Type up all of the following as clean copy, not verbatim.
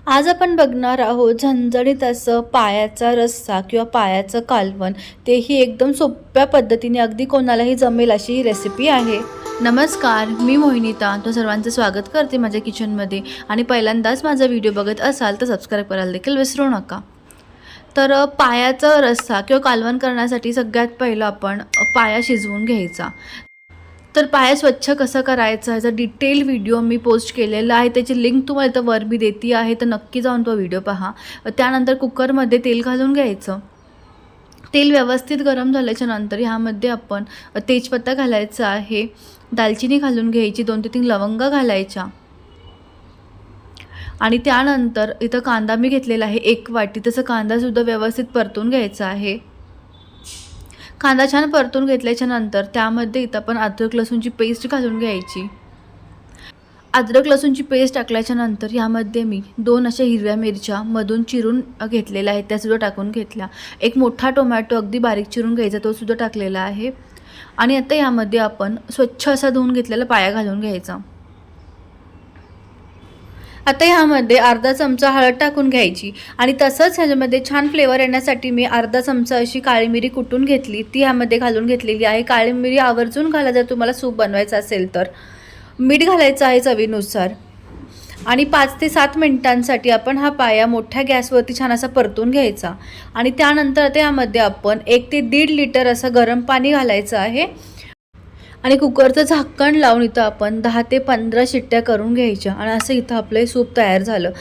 आज आपण बघणार आहोत झणझणीत असं पायाचा रस्सा किंवा पायाचं कालवण, तेही एकदम सोप्या पद्धतीने अगदी कोणालाही जमेल अशी ही रेसिपी आहे। नमस्कार, मी मोहिनीता तो सर्वांचं स्वागत करते माझ्या किचनमध्ये। आणि पहिल्यांदाच माझा व्हिडिओ बघत असाल तर सबस्क्राईब करायला देखील विसरू नका। तर पायाचा रस्सा किंवा कालवण करण्यासाठी सगळ्यात पहिलं आपण पाया शिजवून घ्यायचा। तर पाया स्वच्छ कसं करायचं याचा डिटेल व्हिडिओ मी पोस्ट केलेला आहे, त्याची लिंक तुम्हाला इथं वर मी देते आहे, तर नक्की जाऊन तो व्हिडिओ पहा। त्यानंतर कुकरमध्ये तेल घालून घ्यायचं। तेल व्यवस्थित गरम झाल्याच्या नंतर ह्यामध्ये आपण तेजपत्ता घालायचा आहे, दालचिनी घालून घ्यायची, 2 ते 3 लवंगा घालायच्या आणि त्यानंतर इथं कांदा मी घेतलेला आहे 1 वाटी, तसं कांदासुद्धा व्यवस्थित परतून घ्यायचा आहे। कांदा छान परतून घेतल्याच्या नंतर त्यामध्ये इथं आपण अद्रक लसूणची पेस्ट घालून घ्यायची। अद्रक लसूणची पेस्ट टाकल्याच्या नंतर यामध्ये मी 2 अशा हिरव्या मिरच्या मधून चिरून घेतलेल्या आहेत, त्यासुद्धा टाकून घेतल्या। एक मोठा टोमॅटो अगदी बारीक चिरून घ्यायचा, तो सुद्धा टाकलेला आहे। आणि आता यामध्ये आपण स्वच्छ असा धुवून घेतलेला पाया घालून घ्यायचा। आता ह्यामध्ये अर्धा चमचा हळद टाकून घ्यायची आणि तसंच ह्याच्यामध्ये छान फ्लेवर येण्यासाठी मी अर्धा चमचा अशी काळी मिरी कुटून घेतली, ती ह्यामध्ये घालून घेतलेली आहे। काळी मिरी आवर्जून घाला जर तुम्हाला सूप बनवायचं असेल तर। मीठ घालायचं आहे चवीनुसार आणि 5 ते 7 मिनिटांसाठी आपण हा पाया मोठ्या गॅसवरती छान असा परतून घ्यायचा। आणि त्यानंतर आता यामध्ये आपण 1 ते 1.5 लिटर असं गरम पाणी घालायचं आहे आणि कुकरचं झाकण लावून इथं आपण 10 ते 15 शिट्ट्या करून घ्यायच्या आणि असं इथं आपलं सूप तयार झालं।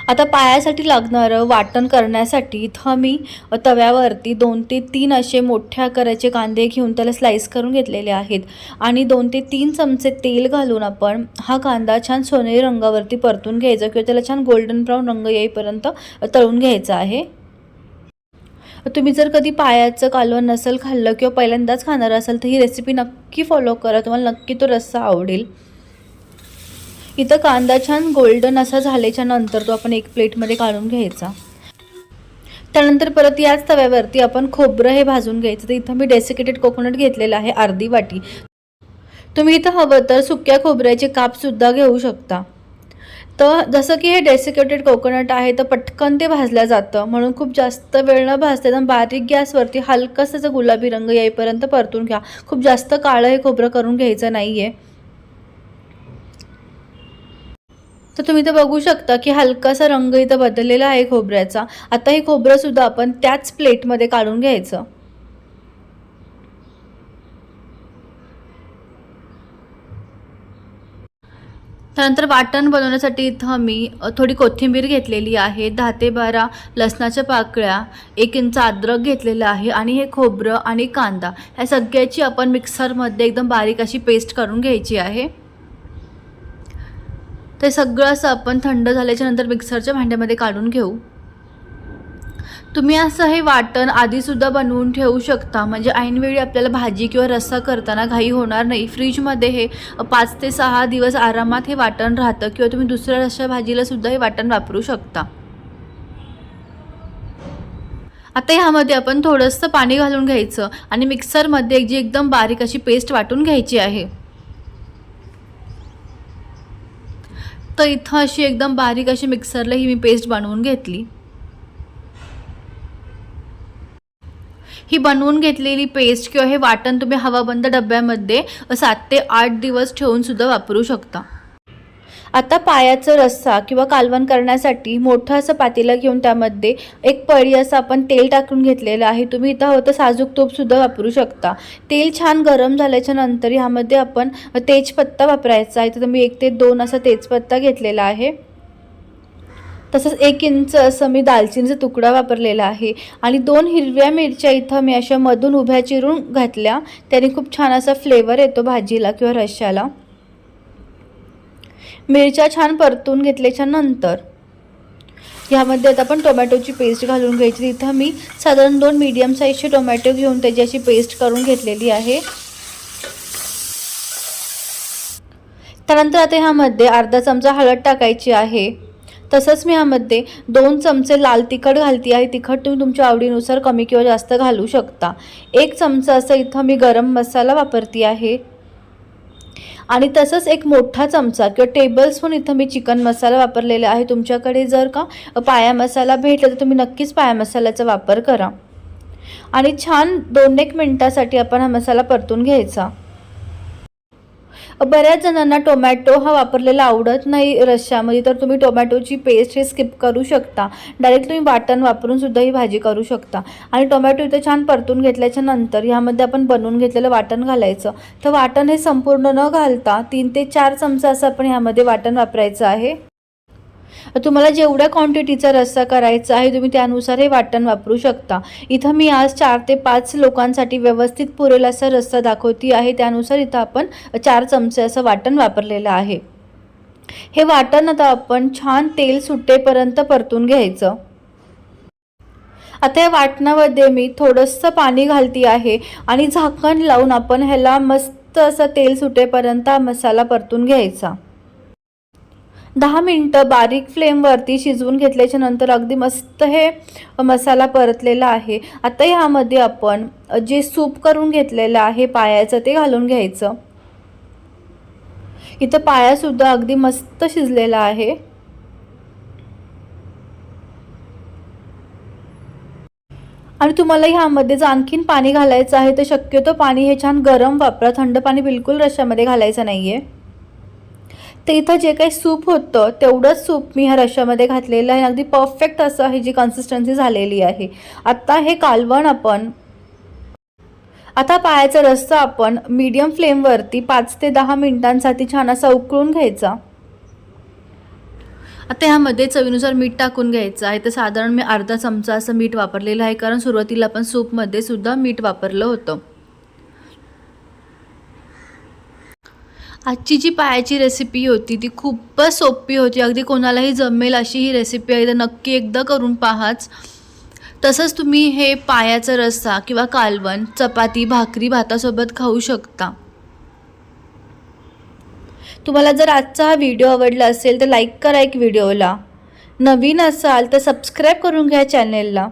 आता पायासाठी लागणारं वाटण करण्यासाठी इथं मी तव्यावरती 2 ते 3 असे मोठ्या आकाराचे कांदे घेऊन त्याला स्लाइस करून घेतलेले आहेत आणि 2 ते 3 चमचे तेल घालून आपण हा कांदा छान सोनेरी रंगावरती परतून घ्यायचा किंवा त्याला छान गोल्डन ब्राऊन रंग येईपर्यंत तळून घ्यायचा आहे। तुम्ही जर कधी पायाचं कालवण नसेल खाल्लं किंवा पहिल्यांदाच खाणार असाल तर ही रेसिपी नक्की फॉलो करा, तुम्हाला नक्की तो रस्सा आवडेल। इथं कांदा छान गोल्डन असा झाल्याच्या नंतर तो आपण एक प्लेटमध्ये काढून घ्यायचा। त्यानंतर परत याच तव्यावरती आपण खोबरं हे भाजून घ्यायचं। तर इथं मी डेसिकेटेड कोकोनट घेतलेला आहे अर्धी वाटी। तुम्ही इथं हवं तर सुक्या खोबऱ्याचे कापसुद्धा घेऊ शकता। तर जसं की हे डेसिकेटेड कोकोनट आहे तर पटकन ते भाजलं जातं, म्हणून खूप जास्त वेळ न भाजता एकदम बारीक गॅसवरती हलकासा गुलाबी रंग येईपर्यंत परतून घ्या। खूप जास्त काळं हे खोबरं करून घ्यायचं नाही आहे। तर तुम्ही इथं बघू शकता की हलकासा रंग इथं बदललेला आहे खोबऱ्याचा। आता हे खोबरं सुद्धा आपण त्याच प्लेटमध्ये काढून घ्यायचं। त्यानंतर वाटण बनवण्यासाठी इथं मी थोडी कोथिंबीर घेतलेली आहे, 10 ते 12 लसणाच्या पाकळ्या, 1 इंच अद्रक घेतलेलं आहे आणि हे खोबरं आणि कांदा ह्या सगळ्याची आपण मिक्सरमध्ये एकदम बारीक अशी पेस्ट करून घ्यायची आहे। ते सगळं असं आपण थंड झाल्याच्या नंतर मिक्सरच्या भांड्यामध्ये काढून घेऊ। तुम्ही असं हे वाटण आधीसुद्धा बनवून ठेवू शकता, म्हणजे ऐनवेळी आपल्याला भाजी किंवा रस्सा करताना घाई होणार नाही। फ्रीजमध्ये हे 5 ते 6 दिवस आरामात हे वाटण राहतं किंवा तुम्ही दुसऱ्या रस्सा भाजीला सुद्धा हे वाटण वापरू शकता। आता ह्यामध्ये आपण थोडंसं पाणी घालून घ्यायचं आणि मिक्सरमध्ये एकदम बारीक अशी पेस्ट वाटून घ्यायची आहे। तर इथं अशी एकदम बारीक अशी मिक्सरला ही मी पेस्ट बनवून घेतली। ही बनवून घेतलेली पेस्ट किंवा हे वाटण तुम्ही हवाबंद डब्यामध्ये 7 ते 8 दिवस ठेवून सुद्धा वापरू शकता। आता पायाचं रस्सा किंवा कालवण करण्यासाठी मोठं असं पातेलं घेऊन त्यामध्ये 1 पळी असं आपण तेल टाकून घेतलेलं आहे। तुम्ही इथं हवं तर साजूक तूप सुद्धा वापरू शकता। तेल छान गरम झाल्याच्या नंतर ह्यामध्ये आपण तेजपत्ता वापरायचा आहे। तर मी 1 ते 2 असा तेजपत्ता घेतलेला आहे। तसंच 1 इंच असं मी दालचिनीचा तुकडा वापरलेला आहे आणि 2 हिरव्या मिरच्या इथं मी अशा मधून उभ्या चिरून घातल्या, त्याने खूप छान असा फ्लेवर येतो भाजीला किंवा रश्श्याला। मिरच्या छान परतून घेतल्याच्या नंतर यामध्ये आता आपण टोमॅटोची पेस्ट घालून घ्यायची। इथं मी साधारण 2 मीडियम साईजचे टोमॅटो घेऊन त्याची अशी पेस्ट करून घेतलेली आहे। त्यानंतर आता ह्यामध्ये अर्धा चमचा हळद टाकायची आहे। तसंच मी ह्यामध्ये 2 चमचे लाल तिखट घालते आहे। तिखट तुम्ही तुमच्या आवडीनुसार कमी किंवा जास्त घालू शकता। 1 चमचा असं इथं मी गरम मसाला वापरते आहे आणि तसंच एक मोठा चमचा किंवा टेबलस्पून इथं मी चिकन मसाला वापरलेला आहे. तुमच्याकडे जर का पाया मसाला भेटला तर तुम्ही नक्कीच पाया मसाल्याचा वापर करा. आणि छान 2-1 मिनिटासाठी आपण हा मसाला परतून घ्यायचा. बऱ्याच जणांना टोमॅटो हा वापरलेला आवडत नाही रश्श्यामध्ये, तर तुम्ही टोमॅटोची पेस्ट हे स्किप करू शकता. डायरेक्ट तुम्ही वाटण वापरून सुद्धा ही भाजी करू शकता. आणि टोमॅटो इथे छान परतून घेतल्याच्या नंतर ह्यामध्ये आपण बनवून घेतलेलं वाटण घालायचं. तर वाटण हे संपूर्ण न घालता 3 ते 4 चमचा असं आपण ह्यामध्ये वाटण वापरायचं आहे. तुम्हाला जेवढ्या क्वांटिटीचा रस्सा करायचा आहे तुम्ही त्यानुसार हे वाटण वापरू शकता. इथं मी आज 4 ते 5 लोकांसाठी व्यवस्थित पुरेल असा रस्सा दाखवती आहे. त्यानुसार इथं आपण 4 चमचे असं वाटण वापरलेलं आहे. हे वाटण आता आपण छान तेल सुटेपर्यंत परतून घ्यायचं. आता या वाटणामध्ये मी थोडंसं पाणी घालती आहे आणि झाकण लावून आपण ह्याला मस्त असं तेल सुटेपर्यंत मसाला परतून घ्यायचा. 10 मिनिटं बारीक फ्लेमवरती शिजवून घेतल्याच्या नंतर अगदी मस्त हे मसाला परतलेला आहे. आता ह्यामध्ये आपण जे सूप करून घेतलेलं आहे पायाचं ते घालून घ्यायचं. इथं पायासुद्धा अगदी मस्त शिजलेला आहे. आणि तुम्हाला ह्यामध्ये जर आणखीन पाणी घालायचं आहे तर शक्यतो पाणी हे छान गरम वापरा. थंड पाणी बिलकुल रश्श्यामध्ये घालायचं नाही आहे. तर इथं जे काही सूप होतं तेवढंच सूप मी ह्या रश्श्यामध्ये घातलेलं आहे. अगदी परफेक्ट असं ही जी कन्सिस्टन्सी झालेली आहे. आता हे कालवण आपण आता पायाचा रस्सा आपण मीडियम फ्लेमवरती 5 ते 10 मिनिटांसाठी छान असा उकळून घ्यायचा. आता ह्यामध्ये चवीनुसार मीठ टाकून घ्यायचं आहे. तर साधारण मी अर्धा चमचा असं मीठ वापरलेलं आहे, कारण सुरुवातीला आपण सूपमध्ये सुद्धा मीठ वापरलं होतं. आजची जी पायाची रेसिपी होती ती खूपच सोपी होती. अगदी कोणालाही जमेल अशी ही रेसिपी आहे. तर नक्की एकदा करून पाहाच. तसंच तुम्ही हे पायाचा रस्सा किंवा कालवण चपाती, भाकरी, भातासोबत खाऊ शकता. तुम्हाला जर आजचा हा व्हिडिओ आवडला असेल तर लाईक करा एक व्हिडिओला. नवीन असाल तर सबस्क्राईब करून घ्या चॅनेलला.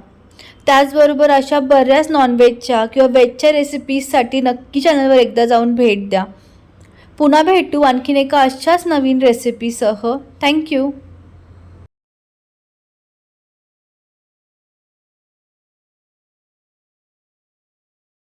त्याचबरोबर अशा बऱ्याच नॉनव्हेजच्या किंवा व्हेजच्या रेसिपीजसाठी नक्की चॅनलवर एकदा जाऊन भेट द्या. पुन्हा भेटू आणखीन एका अशाच नवीन रेसिपीसह. थँक्यू.